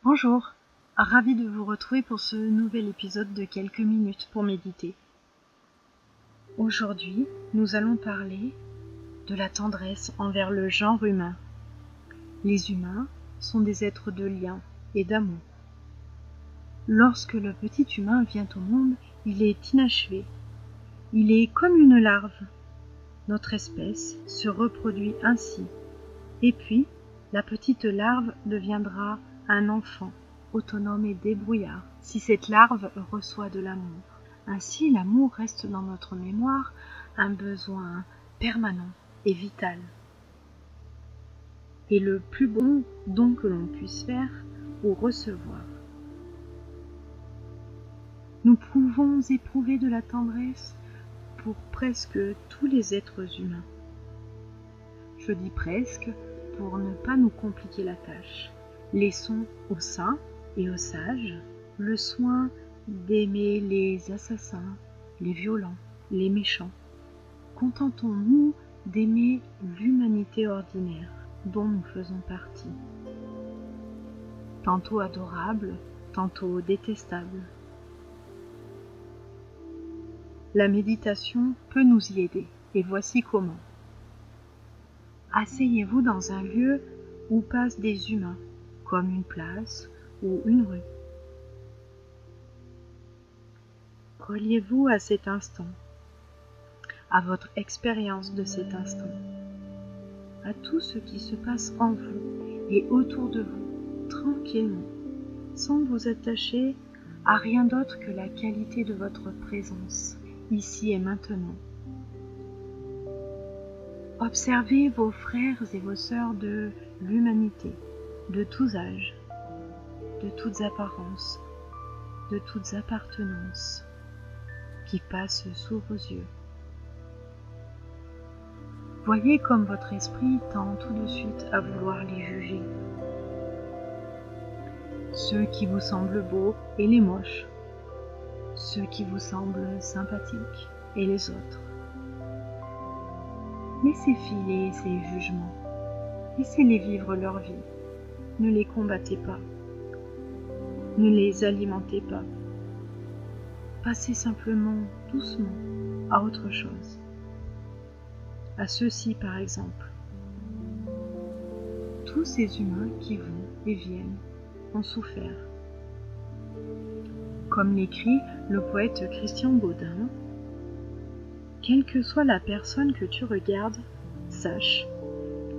Bonjour, ravi de vous retrouver pour ce nouvel épisode de quelques minutes pour méditer. Aujourd'hui, nous allons parler de la tendresse envers le genre humain. Les humains sont des êtres de lien et d'amour. Lorsque le petit humain vient au monde, il est inachevé. Il est comme une larve. Notre espèce se reproduit ainsi. Et puis, la petite larve deviendra un enfant, autonome et débrouillard, si cette larve reçoit de l'amour. Ainsi, l'amour reste dans notre mémoire un besoin permanent et vital. Et le plus bon don que l'on puisse faire ou recevoir. Nous pouvons éprouver de la tendresse pour presque tous les êtres humains. Je dis presque pour ne pas nous compliquer la tâche. Laissons aux saints et aux sages le soin d'aimer les assassins, les violents, les méchants. Contentons-nous d'aimer l'humanité ordinaire dont nous faisons partie. Tantôt adorable, tantôt détestable. La méditation peut nous y aider, et voici comment. Asseyez-vous dans un lieu où passent des humains, comme une place ou une rue. Reliez-vous à cet instant, à votre expérience de cet instant, à tout ce qui se passe en vous et autour de vous, tranquillement, sans vous attacher à rien d'autre que la qualité de votre présence, ici et maintenant. Observez vos frères et vos sœurs de l'humanité, de tous âges, de toutes apparences, de toutes appartenances, qui passent sous vos yeux. Voyez comme votre esprit tend tout de suite à vouloir les juger. Ceux qui vous semblent beaux et les moches, ceux qui vous semblent sympathiques et les autres. Laissez filer ces jugements, laissez-les vivre leur vie, ne les combattez pas, ne les alimentez pas, passez simplement doucement à autre chose, à ceux-ci par exemple. Tous ces humains qui vont et viennent ont souffert. Comme l'écrit le poète Christian Baudin, quelle que soit la personne que tu regardes, sache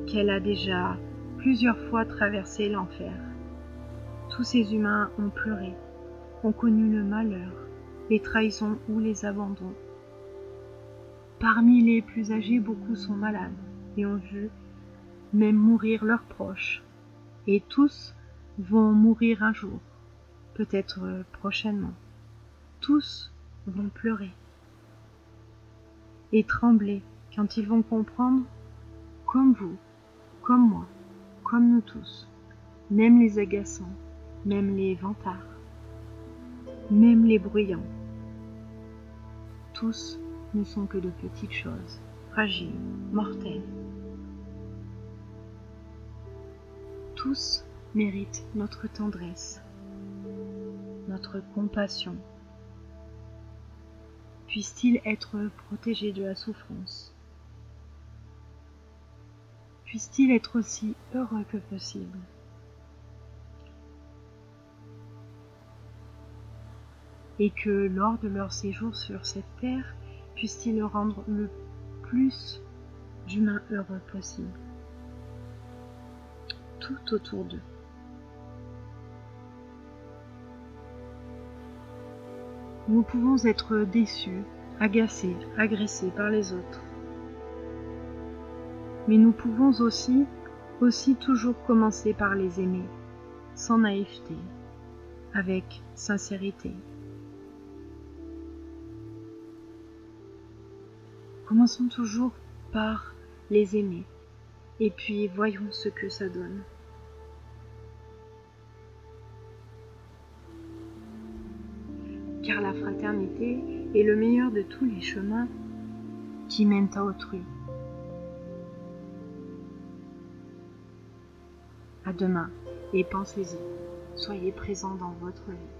qu'elle a déjà plusieurs fois traversé l'enfer. Tous ces humains ont pleuré, ont connu le malheur, les trahisons ou les abandons. Parmi les plus âgés, beaucoup sont malades et ont vu même mourir leurs proches. Et tous vont mourir un jour, peut-être prochainement. Tous vont pleurer et trembler quand ils vont comprendre, comme vous, comme moi, comme nous tous, même les agaçants, même les vantards, même les bruyants. Tous ne sont que de petites choses, fragiles, mortelles. Tous méritent notre tendresse, notre compassion. Puisse-t-il être protégé de la souffrance. Puisse-t-il être aussi heureux que possible. Et que lors de leur séjour sur cette terre, puisse-t-il rendre le plus d'humains heureux possible. Tout autour d'eux. Nous pouvons être déçus, agacés, agressés par les autres. Mais nous pouvons aussi toujours commencer par les aimer, sans naïveté, avec sincérité. Commençons toujours par les aimer, et puis voyons ce que ça donne. Car la fraternité est le meilleur de tous les chemins qui mènent à autrui. À demain, et pensez-y, soyez présent dans votre vie.